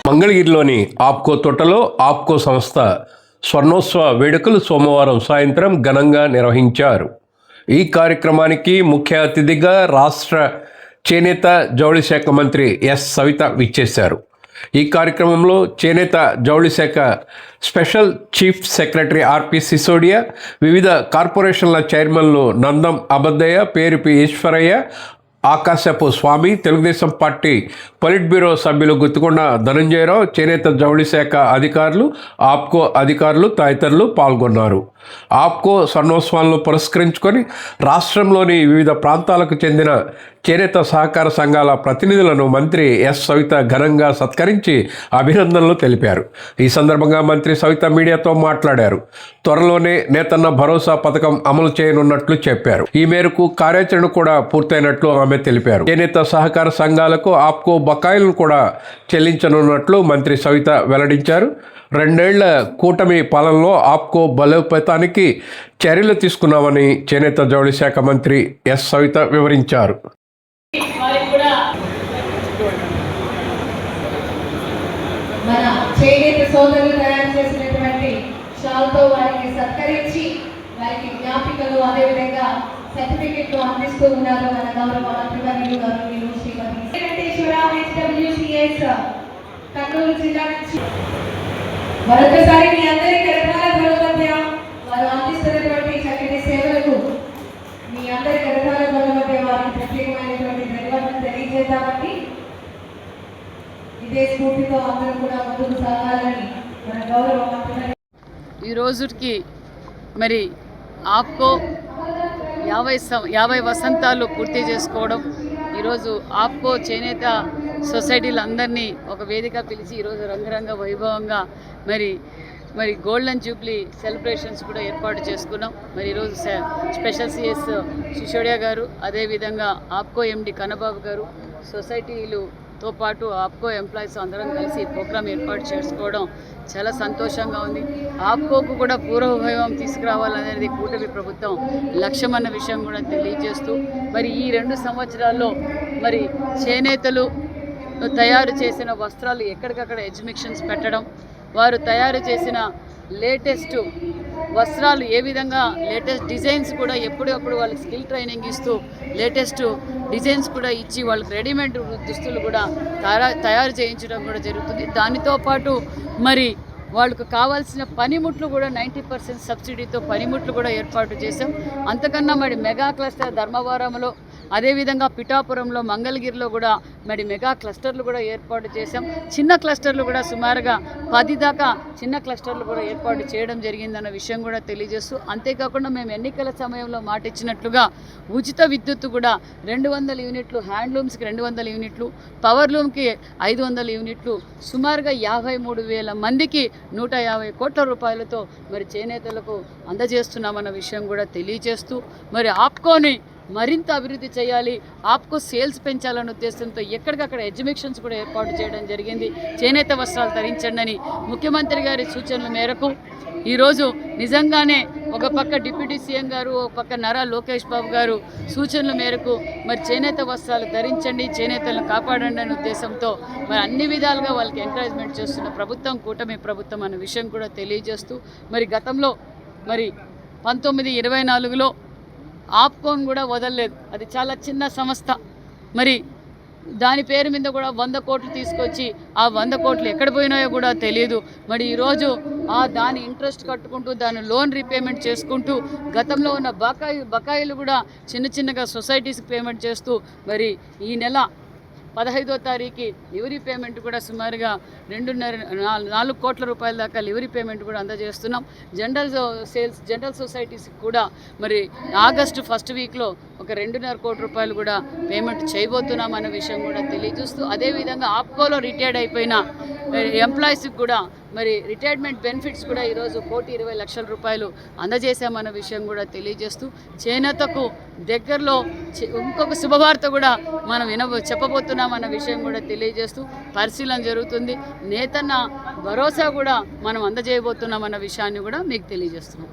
మంగళగిరిలోని ఆప్కో తోటలో ఆప్కో సంస్థ స్వర్ణోత్సవ వేడుకలు సోమవారం సాయంత్రం ఘనంగా నిర్వహించారు. ఈ కార్యక్రమానికి ముఖ్య అతిథిగా రాష్ట్ర చేనేత జౌళి శాఖ మంత్రి ఎస్ సవిత విచ్చేశారు. ఈ కార్యక్రమంలో చేనేత జౌళి శాఖ స్పెషల్ చీఫ్ సెక్రటరీ ఆర్పి సిసోడియా, వివిధ కార్పొరేషన్ల చైర్మన్లు నందం అబద్దయ్య, పేరుపి ఈశ్వరయ్య, ఆకాశపు స్వామి, తెలుగుదేశం పార్టీ పొలిట్ బ్యూరో సభ్యులు గుత్తికొండ ధనంజయరావు, చేనేత జౌళి శాఖ అధికారులు, ఆప్కో అధికారులు తదితరులు పాల్గొన్నారు. ఆప్కో స్వర్ణోత్సవాలను పురస్కరించుకొని రాష్ట్రంలోని వివిధ ప్రాంతాలకు చెందిన చేనేత సహకార సంఘాల ప్రతినిధులను మంత్రి ఎస్ సవిత ఘనంగా సత్కరించి అభినందనలు తెలిపారు. ఈ సందర్భంగా మంత్రి సవిత మీడియాతో మాట్లాడారు. త్వరలోనే నేతన్న భరోసా పథకం అమలు చేయనున్నట్లు చెప్పారు. ఈ మేరకు కార్యాచరణ కూడా పూర్తయినట్లు ఆమె తెలిపారు. చేనేత సహకార సంఘాలకు ఆప్కో బకాయిలను కూడా చెల్లించనున్నట్లు మంత్రి సవిత వెల్లడించారు. 2 ఏళ్ల కూటమి పాలనలో ఆప్కో బలోపేతానికి చర్యలు తీసుకున్నామని చేనేత జౌళి శాఖ మంత్రి ఎస్ సవిత వివరించారు. మన చేనేత సోదరులు తయారు చేసినటువంటి షాల్తో వారికి సత్కరించి వారికి జ్ఞాపికలు అదేవిధంగా సర్టిఫికెట్లు అందిస్తూ ఉన్నారు మన గౌరవ మంత్రివర్యులు గౌరవనీయులు శ్రీమతి వెంకటేశ్వర HWCS కర్నూలు జిల్లా నుంచి మరొకసారి మీ అందరి కరతాళ ధ్వనుల వారు అందిస్తున్నటువంటి చక్కటి సేవలకు మీ అందరి కరతాళ ధ్వనుల మధ్య వారికి ప్రత్యేకమైనటువంటి ధన్యవాదాలు తెలియజేద్దామని, ఇదే స్ఫూర్తితో అందరూ కూడా ముందుకు సాగాలని మన గౌరవ మంత్రి. ఈ రోజుకి మరి ఆప్కో 50 వసంతాలు పూర్తి చేసుకోవడం, ఈరోజు ఆప్కో చేనేత సొసైటీలు అందరినీ ఒక వేదిక పిలిచి ఈరోజు రంగరంగ వైభవంగా మరి గోల్డెన్ జూబ్లీ సెలబ్రేషన్స్ కూడా ఏర్పాటు చేసుకున్నాం. మరి ఈరోజు స్పెషల్ సిఎస్ సిసోడియా గారు, అదేవిధంగా ఆప్కో ఎండి కన్నబాబు గారు, సొసైటీలతో పాటు ఆప్కో ఎంప్లాయీస్ అందరం కలిసి ప్రోగ్రాం ఏర్పాటు చేసుకోవడం చాలా సంతోషంగా ఉంది. ఆప్కోకు కూడా పూర్వవైభవం తీసుకురావాలనేది కూటమి ప్రభుత్వం లక్ష్యమన్న విషయం కూడా తెలియజేస్తూ, మరి ఈ 2 సంవత్సరాల్లో మరి చేనేతలు తయారు చేసిన వస్త్రాలు ఎక్కడికక్కడ ఎగ్జిబిషన్స్ పెట్టడం, వారు తయారు చేసిన లేటెస్ట్ వస్త్రాలు ఏ విధంగా లేటెస్ట్ డిజైన్స్ కూడా ఎప్పుడప్పుడు వాళ్ళకి స్కిల్ ట్రైనింగ్ ఇస్తూ లేటెస్ట్ డిజైన్స్ కూడా ఇచ్చి వాళ్ళకి రెడీమేడ్ దుస్తులు కూడా తయారు చేయించడం కూడా జరుగుతుంది. దానితో పాటు మరి వాళ్ళకు కావాల్సిన పనిముట్లు కూడా 90% సబ్సిడీతో పనిముట్లు కూడా ఏర్పాటు చేశాం. అంతకన్నా మరి మెగా క్లస్టర్ ధర్మవరంలో, అదేవిధంగా పిఠాపురంలో, మంగళగిరిలో కూడా మరి మెగా క్లస్టర్లు కూడా ఏర్పాటు చేశాం. చిన్న క్లస్టర్లు కూడా సుమారుగా 10 దాకా చిన్న క్లస్టర్లు కూడా ఏర్పాటు చేయడం జరిగిందన్న విషయం కూడా తెలియజేస్తూ, అంతేకాకుండా మేము ఎన్నికల సమయంలో మాట ఇచ్చినట్లుగా ఉచిత విద్యుత్తు కూడా 200 యూనిట్లు, హ్యాండ్లూమ్స్కి 200 యూనిట్లు, పవర్లూమ్కి 500 యూనిట్లు, సుమారుగా 53,000 మందికి 150 కోట్ల రూపాయలతో మరి చేనేతలకు అందజేస్తున్నామన్న విషయం కూడా తెలియజేస్తూ, మరి ఆప్కోని మరింత అభివృద్ధి చేయాలి, ఆప్కో సేల్స్ పెంచాలన్న ఉద్దేశంతో ఎక్కడికక్కడ ఎగ్జిబిషన్స్ కూడా ఏర్పాటు చేయడం జరిగింది. చేనేత వస్త్రాలు ధరించండి అని ముఖ్యమంత్రి గారి సూచనల మేరకు ఈరోజు నిజంగానే ఒక పక్క డిప్యూటీ సీఎం గారు, ఒక పక్క నారా లోకేష్ బాబు గారు సూచనల మేరకు మరి చేనేత వస్త్రాలు ధరించండి, చేనేతలను కాపాడండి అనే ఉద్దేశంతో మరి అన్ని విధాలుగా వాళ్ళకి ఎంకరేజ్మెంట్ చేస్తున్న ప్రభుత్వం కూటమి ప్రభుత్వం అన్న విషయం కూడా తెలియజేస్తూ, మరి గతంలో మరి 1924లో ఆప్కోన్ కూడా వదలలేదు. అది చాలా చిన్న సంస్థ. మరి దాని పేరు మీద కూడా 100 కోట్లు తీసుకొచ్చి ఆ 100 కోట్లు ఎక్కడ పోయినాయో కూడా తెలియదు. మరి ఈరోజు దాని ఇంట్రెస్ట్ కట్టుకుంటూ దాని లోన్ రీపేమెంట్ చేసుకుంటూ గతంలో ఉన్న బకాయిలు కూడా చిన్నగా సొసైటీస్కి పేమెంట్ చేస్తూ మరి ఈ నెల 15వ తారీఖు లివరీ పేమెంట్ కూడా సుమారుగా 4 కోట్ల రూపాయల దాకా లివరీ పేమెంట్ కూడా అందజేస్తున్నాం. జనరల్ సొసైటీస్కి కూడా మరి ఆగస్టు 1st వీక్లో ఒక 2.5 కోట్ల రూపాయలు కూడా పేమెంట్ చేయబోతున్నాం అన్న విషయం కూడా తెలియజేస్తూ, అదేవిధంగా ఆప్కోలో రిటైర్డ్ అయిపోయిన ఎంప్లాయీస్కి కూడా మరి రిటైర్మెంట్ బెనిఫిట్స్ కూడా ఈరోజు 1,20,00,000 రూపాయలు అందజేశామన్న విషయం కూడా తెలియజేస్తూ, చేనేతకు దగ్గరలో ఇంకొక శుభవార్త కూడా మనం చెప్పబోతున్నామన్న విషయం కూడా తెలియజేస్తూ పరిశీలన జరుగుతుంది. నేతన్న భరోసా కూడా మనం అందజేయబోతున్నామన్న విషయాన్ని కూడా మీకు తెలియజేస్తున్నాం.